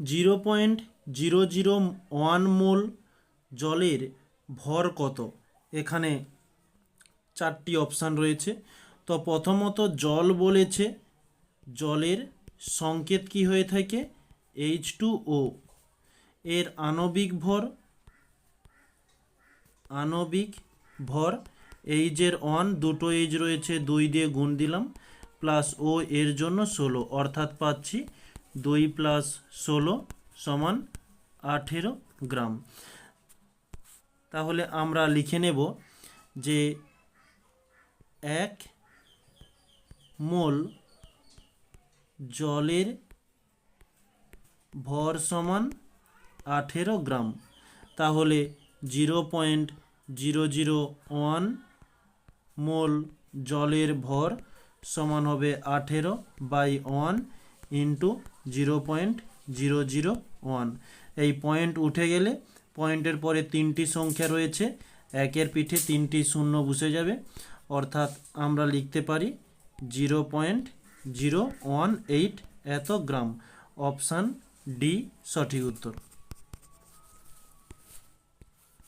0.001 মোল জলের ভর কত? এখানে চারটি অপশান রয়েছে। তো প্রথমত জল বলেছে, জলের সংকেত কি হয়ে থাকে? H2O। এর আণবিক ভর এইচের 1, দুটো এইচ রয়েছে, 2 দিয়ে গুণ দিলাম, প্লাস ও এর জন্য 16, অর্থাৎ পাচ্ছি 2 + 16 = 18 গ্রাম। তাহলে আমরা লিখে নেব যে 1 মোল জলের ভর সমান 18 গ্রাম। তাহলে 0.001 মোল জলের ভর সমান হবে 18/1 × 0.001। এই পয়েন্ট উঠে গেলে পয়েন্টের পরে 3টি সংখ্যা রয়েছে, একের পিঠে 3টি শূন্য বসে যাবে, অর্থাৎ আমরা লিখতে পারি 0.018 এত গ্রাম। অপশান ডি সঠিক উত্তর।